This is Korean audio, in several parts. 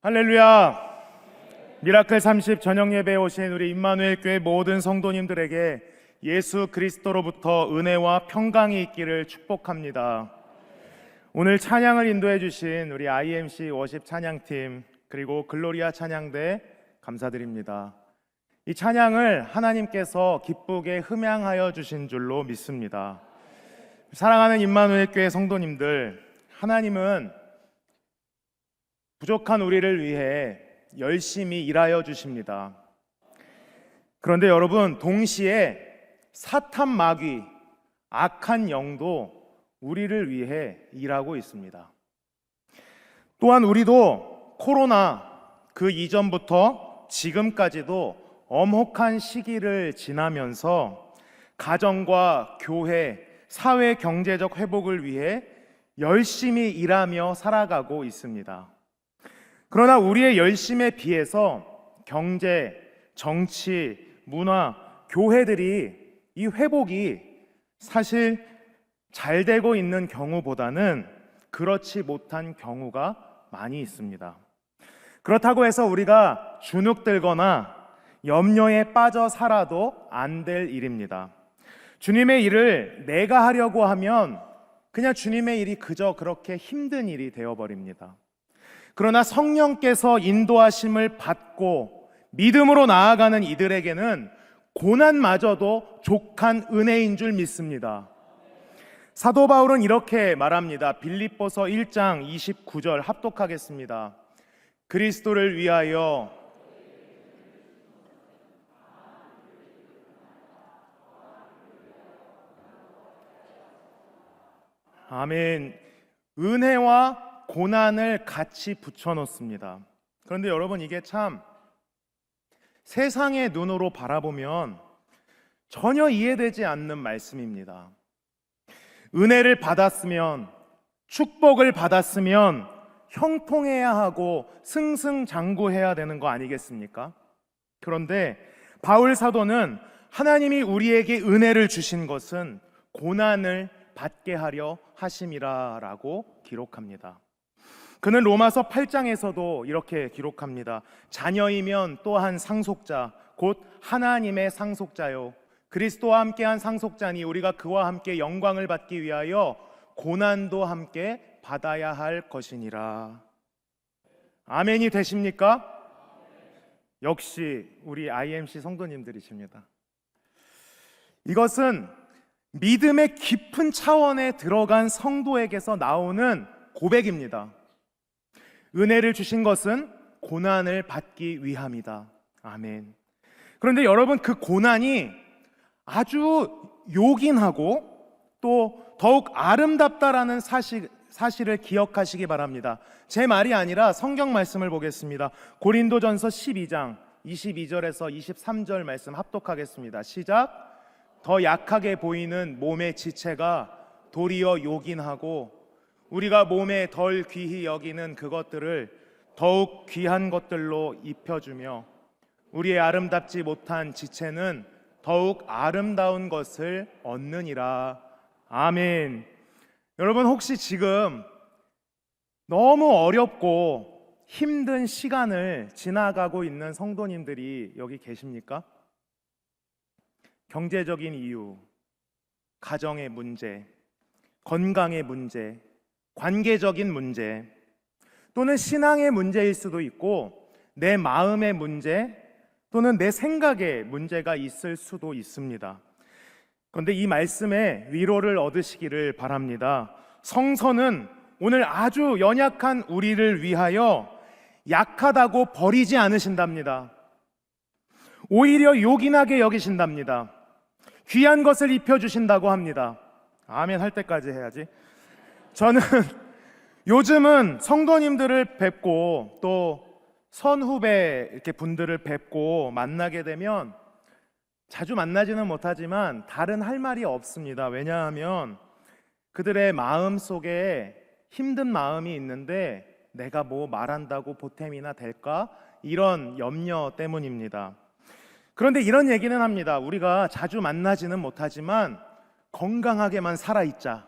할렐루야. 미라클 30 저녁 예배에 오신 우리 임마누엘 교회 모든 성도님들에게 예수 그리스도로부터 은혜와 평강이 있기를 축복합니다. 오늘 찬양을 인도해 주신 우리 IMC 워십 찬양팀 그리고 글로리아 찬양대 감사드립니다. 이 찬양을 하나님께서 기쁘게 흠양하여 주신 줄로 믿습니다. 사랑하는 임마누엘 교회 성도님들, 하나님은 부족한 우리를 위해 열심히 일하여 주십니다. 그런데 여러분, 동시에 사탄 마귀, 악한 영도 우리를 위해 일하고 있습니다. 또한 우리도 코로나 그 이전부터 지금까지도 엄혹한 시기를 지나면서 가정과 교회, 사회 경제적 회복을 위해 열심히 일하며 살아가고 있습니다. 그러나 우리의 열심에 비해서 경제, 정치, 문화, 교회들이 이 회복이 사실 잘 되고 있는 경우보다는 그렇지 못한 경우가 많이 있습니다. 그렇다고 해서 우리가 주눅들거나 염려에 빠져 살아도 안 될 일입니다. 주님의 일을 내가 하려고 하면 그냥 주님의 일이 그저 그렇게 힘든 일이 되어버립니다. 그러나 성령께서 인도하심을 받고 믿음으로 나아가는 이들에게는 고난마저도 족한 은혜인 줄 믿습니다. 사도 바울은 이렇게 말합니다. 빌립보서 1장 29절 합독하겠습니다. 그리스도를 위하여 아멘. 은혜와 고난을 같이 붙여놓습니다. 그런데 여러분, 이게 참 세상의 눈으로 바라보면 전혀 이해되지 않는 말씀입니다. 은혜를 받았으면, 축복을 받았으면 형통해야 하고 승승장구해야 되는 거 아니겠습니까? 그런데 바울 사도는 하나님이 우리에게 은혜를 주신 것은 고난을 받게 하려 하심이라라고 기록합니다. 그는 로마서 8장에서도 이렇게 기록합니다. 자녀이면 또한 상속자, 곧 하나님의 상속자요, 그리스도와 함께한 상속자니 우리가 그와 함께 영광을 받기 위하여 고난도 함께 받아야 할 것이니라. 아멘이 되십니까? 역시 우리 IMC 성도님들이십니다. 이것은 믿음의 깊은 차원에 들어간 성도에게서 나오는 고백입니다. 은혜를 주신 것은 고난을 받기 위함이다. 아멘. 그런데 여러분, 그 고난이 아주 요긴하고 또 더욱 아름답다라는 사실을 기억하시기 바랍니다. 제 말이 아니라 성경 말씀을 보겠습니다. 고린도전서 12장 22절에서 23절 말씀 합독하겠습니다. 시작. 더 약하게 보이는 몸의 지체가 도리어 요긴하고 우리가 몸에 덜 귀히 여기는 그것들을 더욱 귀한 것들로 입혀주며 우리의 아름답지 못한 지체는 더욱 아름다운 것을 얻느니라. 아멘. 여러분, 혹시 지금 너무 어렵고 힘든 시간을 지나가고 있는 성도님들이 여기 계십니까? 경제적인 이유, 가정의 문제, 건강의 문제, 관계적인 문제, 또는 신앙의 문제일 수도 있고 내 마음의 문제 또는 내 생각의 문제가 있을 수도 있습니다. 그런데 이 말씀에 위로를 얻으시기를 바랍니다. 성서는 오늘 아주 연약한 우리를 위하여 약하다고 버리지 않으신답니다. 오히려 요긴하게 여기신답니다. 귀한 것을 입혀주신다고 합니다. 아멘 할 때까지 해야지. 저는 요즘은 성도님들을 뵙고 또 선후배 이렇게 분들을 뵙고 만나게 되면 자주 만나지는 못하지만 다른 할 말이 없습니다. 왜냐하면 그들의 마음 속에 힘든 마음이 있는데 내가 뭐 말한다고 보탬이나 될까? 이런 염려 때문입니다. 그런데 이런 얘기는 합니다. 우리가 자주 만나지는 못하지만 건강하게만 살아있자.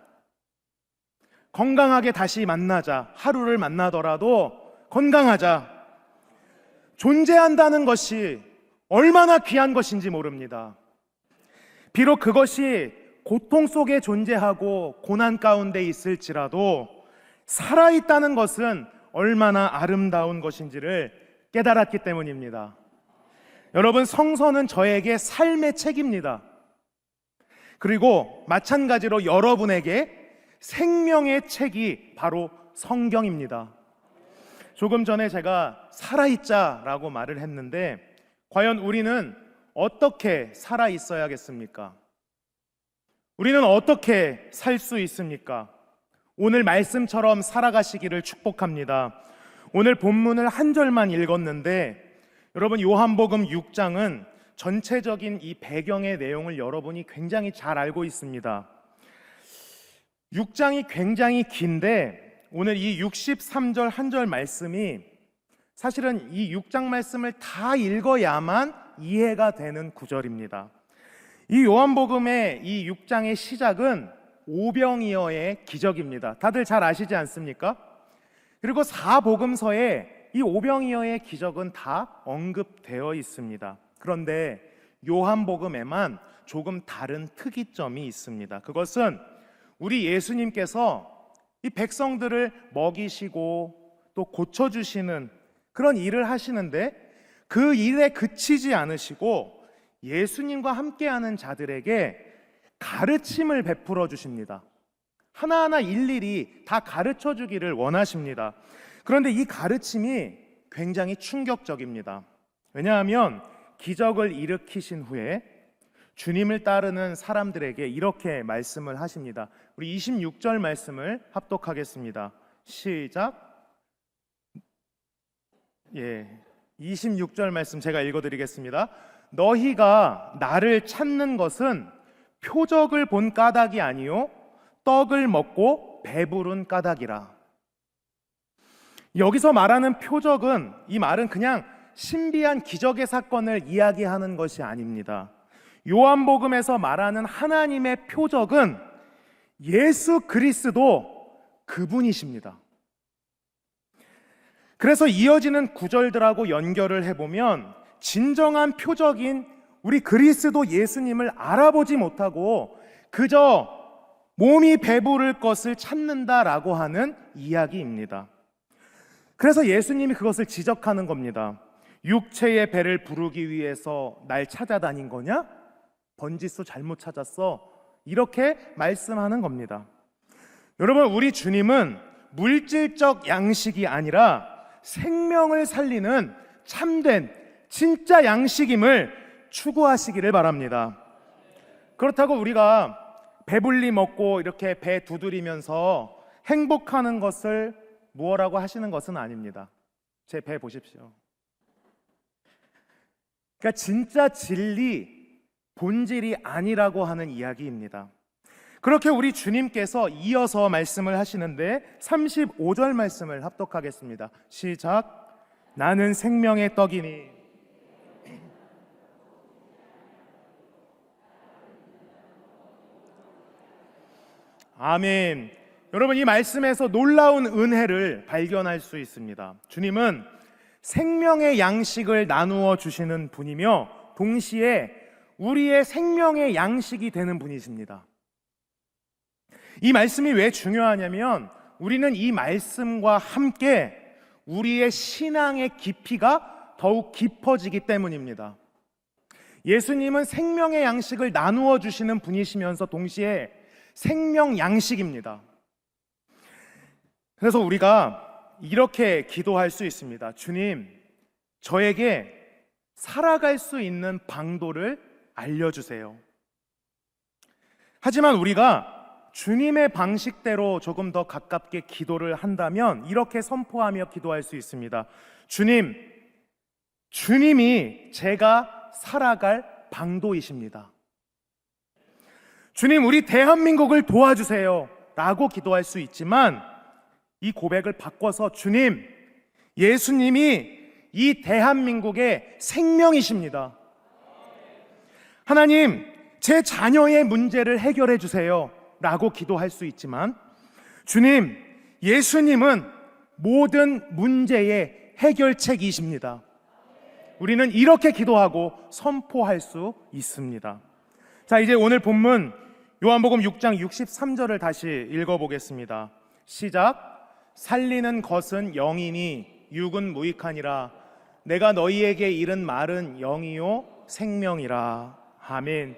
건강하게 다시 만나자. 하루를 만나더라도 건강하자. 존재한다는 것이 얼마나 귀한 것인지 모릅니다. 비록 그것이 고통 속에 존재하고 고난 가운데 있을지라도 살아있다는 것은 얼마나 아름다운 것인지를 깨달았기 때문입니다. 여러분, 성서는 저에게 삶의 책입니다. 그리고 마찬가지로 여러분에게 생명의 책이 바로 성경입니다. 조금 전에 제가 살아있자라고 말을 했는데, 과연 우리는 어떻게 살아있어야겠습니까? 우리는 어떻게 살 수 있습니까? 오늘 말씀처럼 살아가시기를 축복합니다. 오늘 본문을 한 절만 읽었는데, 여러분, 요한복음 6장은 전체적인 이 배경의 내용을 여러분이 굉장히 잘 알고 있습니다. 6장이 굉장히 긴데 오늘 이 63절 한 절 말씀이 사실은 이 6장 말씀을 다 읽어야만 이해가 되는 구절입니다. 이 요한복음의 이 6장의 시작은 오병이어의 기적입니다. 다들 잘 아시지 않습니까? 그리고 사복음서에 이 오병이어의 기적은 다 언급되어 있습니다. 그런데 요한복음에만 조금 다른 특이점이 있습니다. 그것은 우리 예수님께서 이 백성들을 먹이시고 또 고쳐주시는 그런 일을 하시는데 그 일에 그치지 않으시고 예수님과 함께하는 자들에게 가르침을 베풀어 주십니다. 하나하나 일일이 다 가르쳐 주기를 원하십니다. 그런데 이 가르침이 굉장히 충격적입니다. 왜냐하면 기적을 일으키신 후에 주님을 따르는 사람들에게 이렇게 말씀을 하십니다. 우리 26절 말씀을 합독하겠습니다. 시작. 26절 말씀 제가 읽어드리겠습니다. 너희가 나를 찾는 것은 표적을 본 까닭이 아니요 떡을 먹고 배부른 까닭이라. 여기서 말하는 표적은, 이 말은 그냥 신비한 기적의 사건을 이야기하는 것이 아닙니다. 요한복음에서 말하는 하나님의 표적은 예수 그리스도 그분이십니다. 그래서 이어지는 구절들하고 연결을 해보면 진정한 표적인 우리 그리스도 예수님을 알아보지 못하고 그저 몸이 배부를 것을 찾는다라고 하는 이야기입니다. 그래서 예수님이 그것을 지적하는 겁니다. 육체의 배를 부르기 위해서 날 찾아다닌 거냐? 번지수 잘못 찾았어. 이렇게 말씀하는 겁니다. 여러분, 우리 주님은 물질적 양식이 아니라 생명을 살리는 참된 진짜 양식임을 추구하시기를 바랍니다. 그렇다고 우리가 배불리 먹고 이렇게 배 두드리면서 행복하는 것을 무엇라고 하시는 것은 아닙니다. 제 배 보십시오. 그러니까 진짜 진리, 본질이 아니라고 하는 이야기입니다. 그렇게 우리 주님께서 이어서 말씀을 하시는데 35절 말씀을 합독하겠습니다. 시작. 나는 생명의 떡이니 아멘. 여러분, 이 말씀에서 놀라운 은혜를 발견할 수 있습니다. 주님은 생명의 양식을 나누어 주시는 분이며 동시에 우리의 생명의 양식이 되는 분이십니다. 이 말씀이 왜 중요하냐면 우리는 이 말씀과 함께 우리의 신앙의 깊이가 더욱 깊어지기 때문입니다. 예수님은 생명의 양식을 나누어 주시는 분이시면서 동시에 생명 양식입니다. 그래서 우리가 이렇게 기도할 수 있습니다. 주님, 저에게 살아갈 수 있는 방도를 알려주세요. 하지만 우리가 주님의 방식대로 조금 더 가깝게 기도를 한다면 이렇게 선포하며 기도할 수 있습니다. 주님, 주님이 제가 살아갈 방도이십니다. 주님, 우리 대한민국을 도와주세요 라고 기도할 수 있지만 이 고백을 바꿔서 주님, 예수님이 이 대한민국의 생명이십니다. 하나님, 제 자녀의 문제를 해결해 주세요 라고 기도할 수 있지만 주님, 예수님은 모든 문제의 해결책이십니다. 우리는 이렇게 기도하고 선포할 수 있습니다. 자, 이제 오늘 본문 요한복음 6장 63절을 다시 읽어보겠습니다. 시작. 살리는 것은 영이니 육은 무익하니라. 내가 너희에게 이른 말은 영이요 생명이라. 아멘.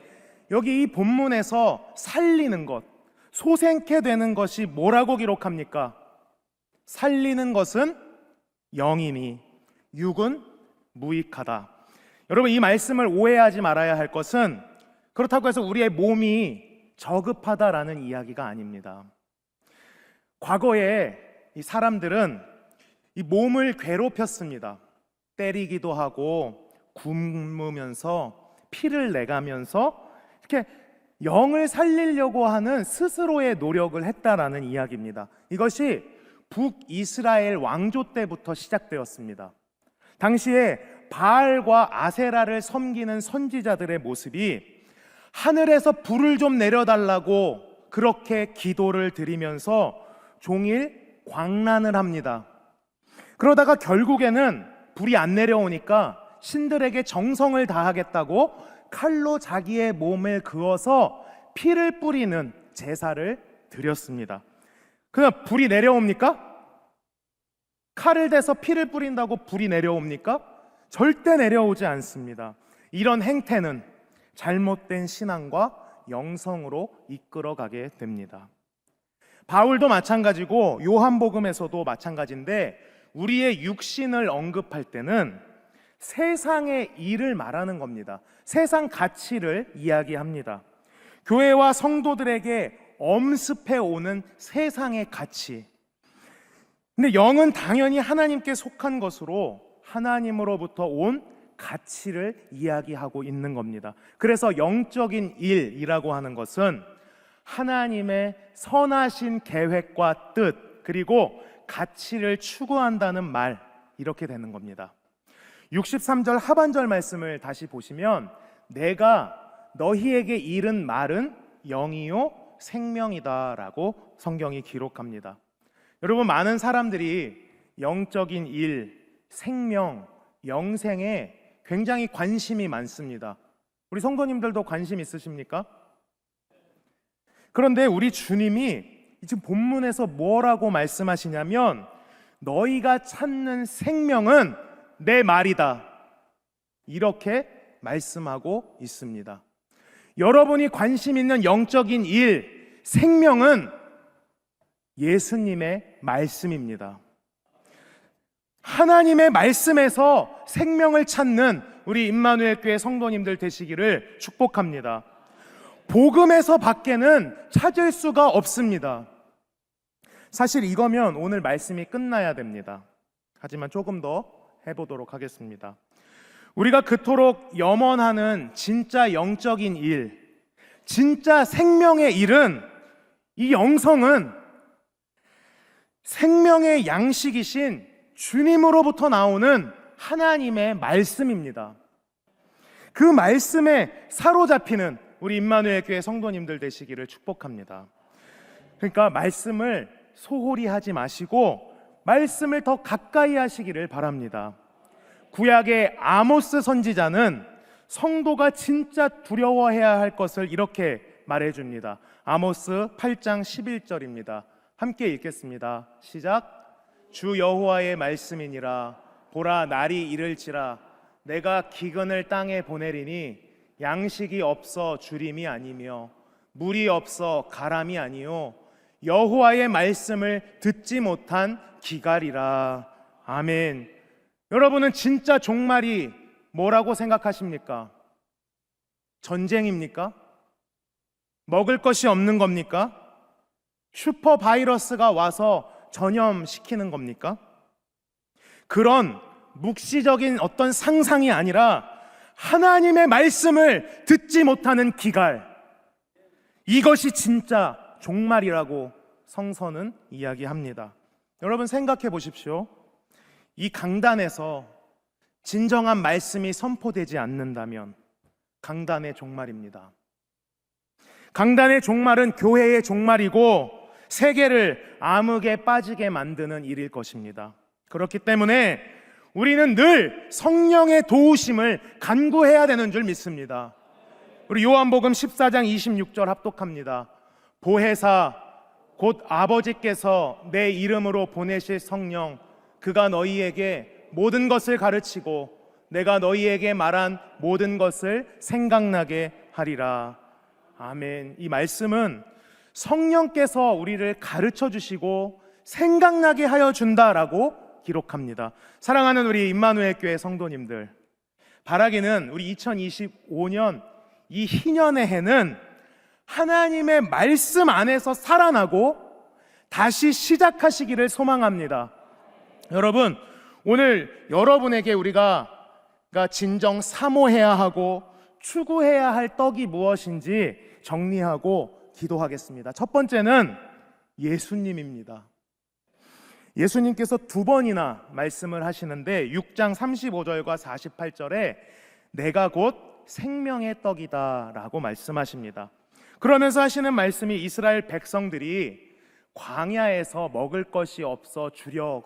여기 이 본문에서 살리는 것, 소생케 되는 것이 뭐라고 기록합니까? 살리는 것은 영이니 육은 무익하다. 여러분, 이 말씀을 오해하지 말아야 할 것은 그렇다고 해서 우리의 몸이 저급하다라는 이야기가 아닙니다. 과거에 이 사람들은 이 몸을 괴롭혔습니다. 때리기도 하고 굶으면서 피를 내가면서 이렇게 영을 살리려고 하는 스스로의 노력을 했다라는 이야기입니다. 이것이 북이스라엘 왕조 때부터 시작되었습니다. 당시에 바알과 아세라를 섬기는 선지자들의 모습이 하늘에서 불을 좀 내려달라고 그렇게 기도를 드리면서 종일 광란을 합니다. 그러다가 결국에는 불이 안 내려오니까 신들에게 정성을 다하겠다고 칼로 자기의 몸을 그어서 피를 뿌리는 제사를 드렸습니다. 그냥 불이 내려옵니까? 칼을 대서 피를 뿌린다고 불이 내려옵니까? 절대 내려오지 않습니다. 이런 행태는 잘못된 신앙과 영성으로 이끌어가게 됩니다. 바울도 마찬가지고 요한복음에서도 마찬가지인데, 우리의 육신을 언급할 때는 세상의 일을 말하는 겁니다. 세상 가치를 이야기합니다. 교회와 성도들에게 엄습해 오는 세상의 가치. 근데 영은 당연히 하나님께 속한 것으로 하나님으로부터 온 가치를 이야기하고 있는 겁니다. 그래서 영적인 일이라고 하는 것은 하나님의 선하신 계획과 뜻, 그리고 가치를 추구한다는 말, 이렇게 되는 겁니다. 63절 하반절 말씀을 다시 보시면 내가 너희에게 이른 말은 영이요 생명이다 라고 성경이 기록합니다. 여러분, 많은 사람들이 영적인 일, 생명, 영생에 굉장히 관심이 많습니다. 우리 성도님들도 관심 있으십니까? 그런데 우리 주님이 지금 본문에서 뭐라고 말씀하시냐면 너희가 찾는 생명은 내 말이다, 이렇게 말씀하고 있습니다. 여러분이 관심 있는 영적인 일, 생명은 예수님의 말씀입니다. 하나님의 말씀에서 생명을 찾는 우리 임마누엘 교회 성도님들 되시기를 축복합니다. 복음에서 밖에는 찾을 수가 없습니다. 사실 이거면 오늘 말씀이 끝나야 됩니다. 하지만 조금 더 해보도록 하겠습니다. 우리가 그토록 염원하는 진짜 영적인 일, 진짜 생명의 일은, 이 영성은 생명의 양식이신 주님으로부터 나오는 하나님의 말씀입니다. 그 말씀에 사로잡히는 우리 임마누엘 교회 성도님들 되시기를 축복합니다. 그러니까 말씀을 소홀히 하지 마시고 말씀을 더 가까이 하시기를 바랍니다. 구약의 아모스 선지자는 성도가 진짜 두려워해야 할 것을 이렇게 말해줍니다. 아모스 8장 11절입니다. 함께 읽겠습니다. 시작. 주 여호와의 말씀이니라. 보라, 날이 이를지라. 내가 기근을 땅에 보내리니 양식이 없어 주림이 아니며 물이 없어 가람이 아니요 여호와의 말씀을 듣지 못한 기갈이라. 아멘. 여러분은 진짜 종말이 뭐라고 생각하십니까? 전쟁입니까? 먹을 것이 없는 겁니까? 슈퍼 바이러스가 와서 전염시키는 겁니까? 그런 묵시적인 어떤 상상이 아니라 하나님의 말씀을 듣지 못하는 기갈, 이것이 진짜 종말이라고 성서는 이야기합니다. 여러분 생각해 보십시오. 이 강단에서 진정한 말씀이 선포되지 않는다면 강단의 종말입니다. 강단의 종말은 교회의 종말이고 세계를 암흑에 빠지게 만드는 일일 것입니다. 그렇기 때문에 우리는 늘 성령의 도우심을 간구해야 되는 줄 믿습니다. 우리 요한복음 14장 26절 합독합니다. 보혜사 곧 아버지께서 내 이름으로 보내실 성령, 그가 너희에게 모든 것을 가르치고 내가 너희에게 말한 모든 것을 생각나게 하리라. 아멘. 이 말씀은 성령께서 우리를 가르쳐 주시고 생각나게 하여 준다라고 기록합니다. 사랑하는 우리 임마누엘 교회 성도님들, 바라기는 우리 2025년 이 희년의 해는 하나님의 말씀 안에서 살아나고 다시 시작하시기를 소망합니다. 여러분, 오늘 여러분에게 우리가 진정 사모해야 하고 추구해야 할 떡이 무엇인지 정리하고 기도하겠습니다. 첫 번째는 예수님입니다. 예수님께서 두 번이나 말씀을 하시는데 6장 35절과 48절에 내가 곧 생명의 떡이다 라고 말씀하십니다. 그러면서 하시는 말씀이 이스라엘 백성들이 광야에서 먹을 것이 없어 주려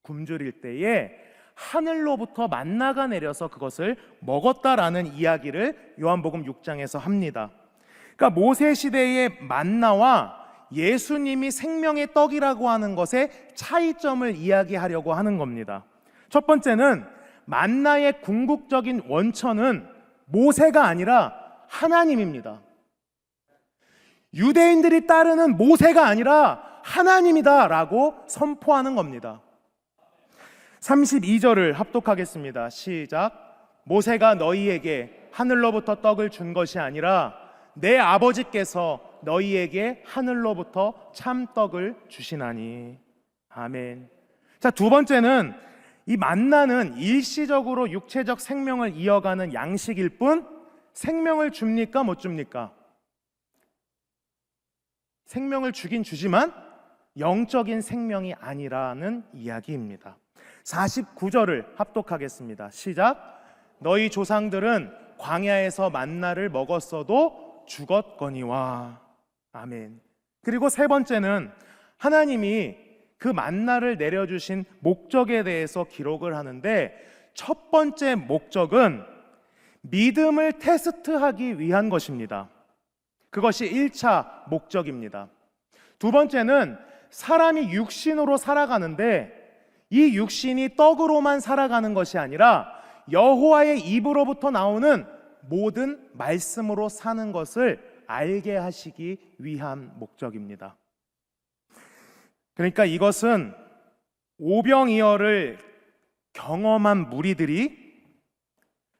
굶주릴 때에 하늘로부터 만나가 내려서 그것을 먹었다라는 이야기를 요한복음 6장에서 합니다. 그러니까 모세 시대의 만나와 예수님이 생명의 떡이라고 하는 것의 차이점을 이야기하려고 하는 겁니다. 첫 번째는 만나의 궁극적인 원천은 모세가 아니라 하나님입니다. 유대인들이 따르는 모세가 아니라 하나님이다 라고 선포하는 겁니다. 32절을 합독하겠습니다. 시작. 모세가 너희에게 하늘로부터 떡을 준 것이 아니라 내 아버지께서 너희에게 하늘로부터 참떡을 주시나니. 아멘. 자, 두 번째는 이 만나는 일시적으로 육체적 생명을 이어가는 양식일 뿐 생명을 줍니까 못 줍니까? 생명을 주긴 주지만 영적인 생명이 아니라는 이야기입니다. 49절을 합독하겠습니다. 시작. 너희 조상들은 광야에서 만나를 먹었어도 죽었거니와. 아멘. 그리고 세 번째는 하나님이 그 만나를 내려주신 목적에 대해서 기록을 하는데 첫 번째 목적은 믿음을 테스트하기 위한 것입니다. 그것이 1차 목적입니다. 두 번째는 사람이 육신으로 살아가는데 이 육신이 떡으로만 살아가는 것이 아니라 여호와의 입으로부터 나오는 모든 말씀으로 사는 것을 알게 하시기 위한 목적입니다. 그러니까 이것은 오병이어를 경험한 무리들이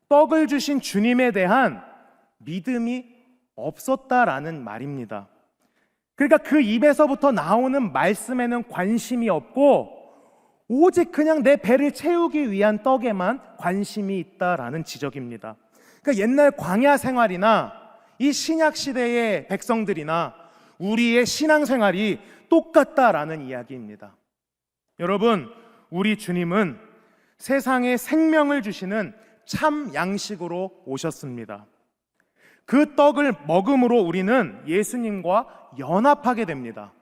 떡을 주신 주님에 대한 믿음이 없었다라는 말입니다. 그러니까 그 입에서부터 나오는 말씀에는 관심이 없고 오직 그냥 내 배를 채우기 위한 떡에만 관심이 있다라는 지적입니다. 그러니까 옛날 광야 생활이나 이 신약 시대의 백성들이나 우리의 신앙 생활이 똑같다라는 이야기입니다. 여러분, 우리 주님은 세상에 생명을 주시는 참 양식으로 오셨습니다. 그 떡을 먹음으로 우리는 예수님과 연합하게 됩니다.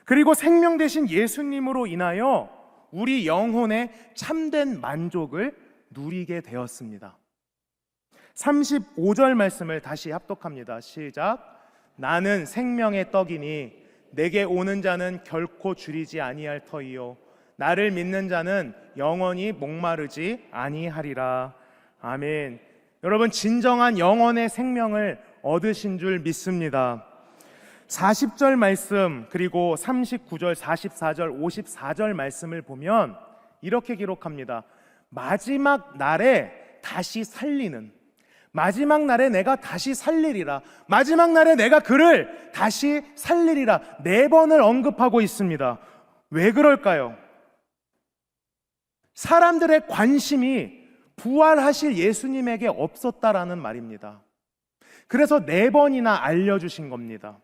그리고 생명 되신 예수님으로 인하여 우리 영혼의 참된 만족을 누리게 되었습니다. 35절 말씀을 다시 합독합니다. 시작. 나는 생명의 떡이니 내게 오는 자는 결코 줄이지 아니할 터이요 나를 믿는 자는 영원히 목마르지 아니하리라. 아멘. 여러분, 진정한 영혼의 생명을 얻으신 줄 믿습니다. 40절 말씀 그리고 39절, 44절, 54절 말씀을 보면 이렇게 기록합니다. 마지막 날에 다시 살리는, 마지막 날에 내가 다시 살리리라, 마지막 날에 내가 그를 다시 살리리라 4번을 언급하고 있습니다. 왜 그럴까요? 사람들의 관심이 부활하실 예수님에게 없었다라는 말입니다. 그래서 4번이나 알려주신 겁니다.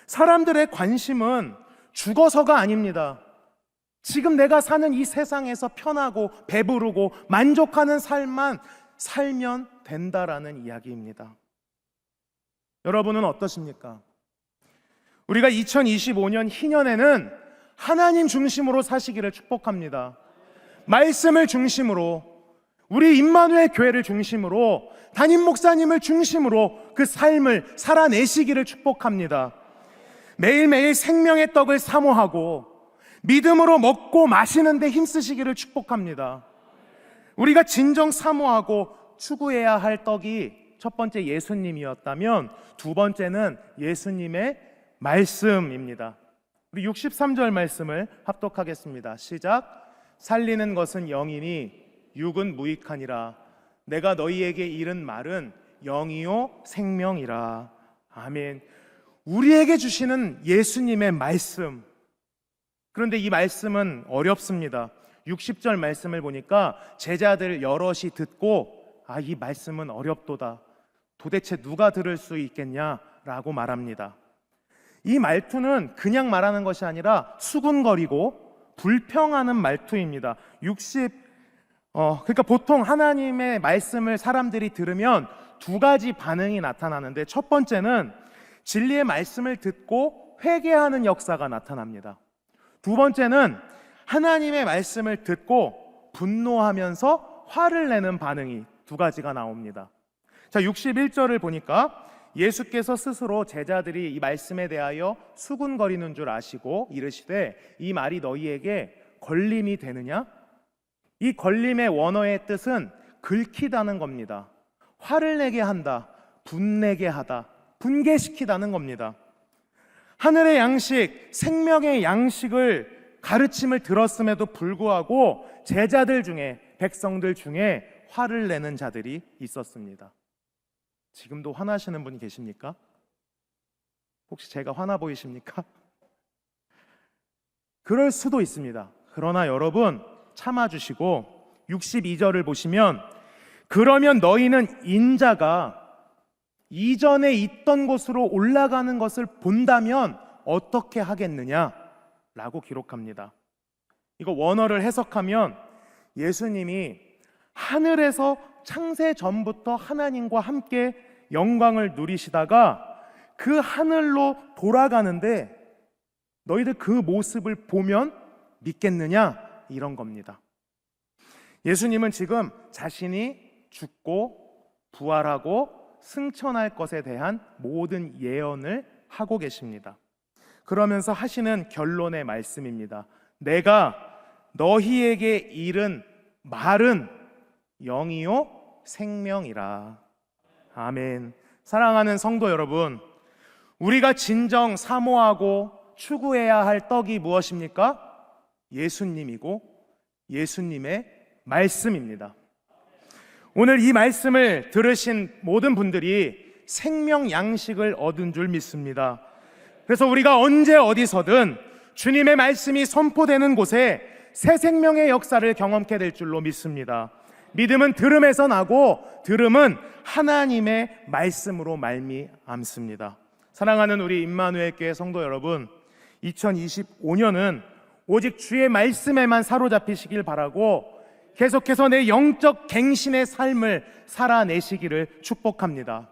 사람들의 관심은 죽어서가 아닙니다. 지금 내가 사는 이 세상에서 편하고 배부르고 만족하는 삶만 살면 된다라는 이야기입니다. 여러분은 어떠십니까? 우리가 2025년 희년에는 하나님 중심으로 사시기를 축복합니다. 말씀을 중심으로, 우리 임마누엘 교회를 중심으로, 담임 목사님을 중심으로 그 삶을 살아내시기를 축복합니다. 매일매일 생명의 떡을 사모하고 믿음으로 먹고 마시는 데 힘쓰시기를 축복합니다. 우리가 진정 사모하고 추구해야 할 떡이 첫 번째 예수님이었다면 두 번째는 예수님의 말씀입니다. 우리 63절 말씀을 합독하겠습니다. 시작. 살리는 것은 영이니 육은 무익하니라. 내가 너희에게 이른 말은 영이요 생명이라. 아멘. 우리에게 주시는 예수님의 말씀. 그런데 이 말씀은 어렵습니다. 60절 말씀을 보니까 제자들 여럿이 듣고 이 말씀은 어렵도다. 도대체 누가 들을 수 있겠냐라고 말합니다. 이 말투는 그냥 말하는 것이 아니라 수군거리고 불평하는 말투입니다. 그러니까 보통 하나님의 말씀을 사람들이 들으면 두 가지 반응이 나타나는데, 첫 번째는 진리의 말씀을 듣고 회개하는 역사가 나타납니다. 두 번째는 하나님의 말씀을 듣고 분노하면서 화를 내는 반응이 두 가지가 나옵니다. 자, 61절을 보니까 예수께서 스스로 제자들이 이 말씀에 대하여 수군거리는 줄 아시고 이르시되 이 말이 너희에게 걸림이 되느냐? 이 걸림의 원어의 뜻은 긁히다는 겁니다. 화를 내게 한다, 분내게 하다, 분개시키다는 겁니다. 하늘의 양식, 생명의 양식을 가르침을 들었음에도 불구하고 제자들 중에, 백성들 중에 화를 내는 자들이 있었습니다. 지금도 화나시는 분이 계십니까? 혹시 제가 화나 보이십니까? 그럴 수도 있습니다. 그러나 여러분 참아주시고 62절을 보시면 그러면 너희는 인자가 이전에 있던 곳으로 올라가는 것을 본다면 어떻게 하겠느냐? 라고 기록합니다. 이거 원어를 해석하면 예수님이 하늘에서 창세 전부터 하나님과 함께 영광을 누리시다가 그 하늘로 돌아가는데 너희들 그 모습을 보면 믿겠느냐? 이런 겁니다. 예수님은 지금 자신이 죽고 부활하고 승천할 것에 대한 모든 예언을 하고 계십니다. 그러면서 하시는 결론의 말씀입니다. 내가 너희에게 이른 말은 영이요 생명이라. 아멘. 사랑하는 성도 여러분, 우리가 진정 사모하고 추구해야 할 떡이 무엇입니까? 예수님이고 예수님의 말씀입니다. 오늘 이 말씀을 들으신 모든 분들이 생명 양식을 얻은 줄 믿습니다. 그래서 우리가 언제 어디서든 주님의 말씀이 선포되는 곳에 새 생명의 역사를 경험케 될 줄로 믿습니다. 믿음은 들음에서 나고 들음은 하나님의 말씀으로 말미암습니다. 사랑하는 우리 임마누엘 교회 성도 여러분, 2025년은 오직 주의 말씀에만 사로잡히시길 바라고 계속해서 내 영적 갱신의 삶을 살아내시기를 축복합니다.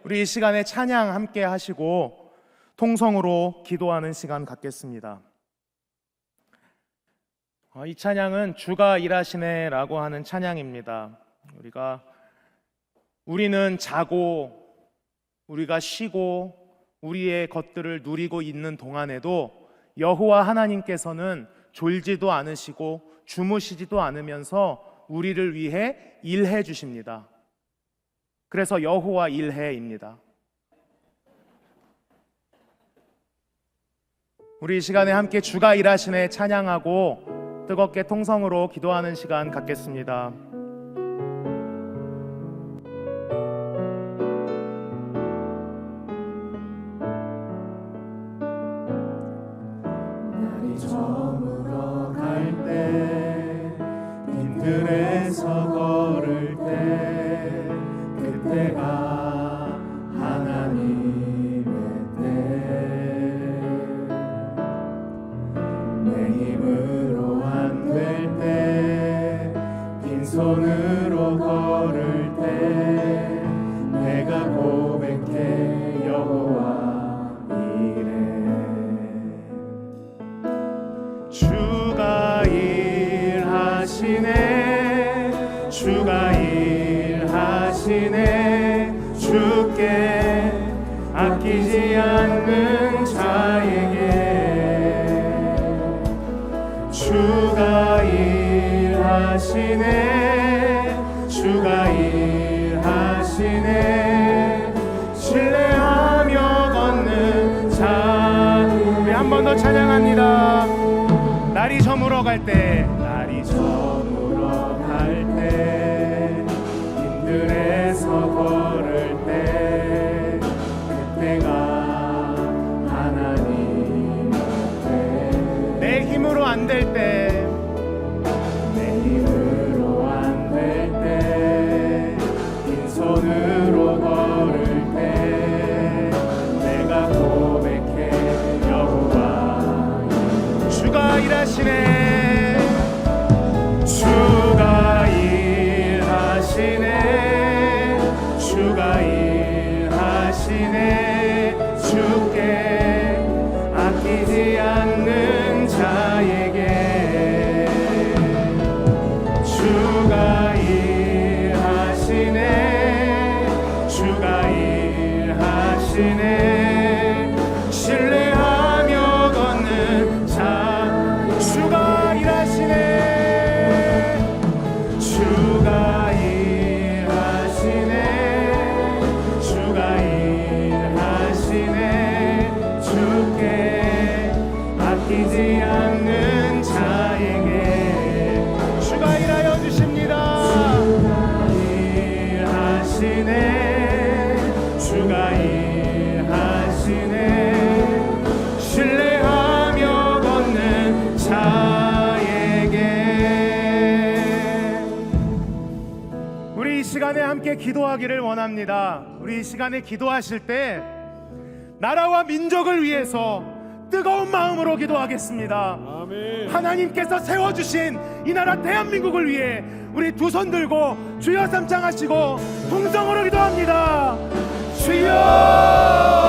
우리 이 시간에 찬양 함께 하시고 통성으로 기도하는 시간 갖겠습니다. 이 찬양은 주가 일하시네 라고 하는 찬양입니다. 우리는 자고 우리가 쉬고 우리의 것들을 누리고 있는 동안에도 여호와 하나님께서는 졸지도 않으시고 주무시지도 않으면서 우리를 위해 일해 주십니다. 그래서 여호와 일해입니다. 우리 이 시간에 함께 주가 일하시네 찬양하고 뜨겁게 통성으로 기도하는 시간 갖겠습니다. 날이 저물어 갈 때 빈들에서 걸을 때 그때가 하나님의 때 내 힘으로 안 될 때 빈손으로 걸을 때 내가 고백해 여호와 이래 주가 일하시네 주가 일하시네. 주께 아끼지 않는 자에게 주가 일하시네. 주가 일하시네. 신뢰하며 걷는 자. 우리 한 번 더 찬양합니다. 날이 저물어 갈 때, 날이 저물어 갈 때, 힘들에서 걸을 때, 그때가 하나님 앞에. 내 힘으로 안 될 때, 내 힘으로 안 될 때, 빈손으로 걸을 때, 내가 고백해 여호와 주가 일하시네. 주가 일하시네. 주가 일하시네. 주께 아끼지 않는 자에게 주가 일하시네. 주가 일하시네. 신뢰하며 걷는 자. 주가 일하시네. 주가 일하시네. 주가 일하시네. 주께 아끼지 않는 자에게 주가 일하여 주십니다. 주가 일하시네. 주가 일하시네. 신뢰하며 걷는 자에게. 우리 이 시간에 함께 기도하기를 원합니다. 우리 이 시간에 기도하실 때 나라와 민족을 위해서 뜨거운 마음으로 기도하겠습니다. 하나님께서 세워주신 이 나라 대한민국을 위해 우리 두 손 들고 주여 삼창하시고 통성으로 기도합니다. 주여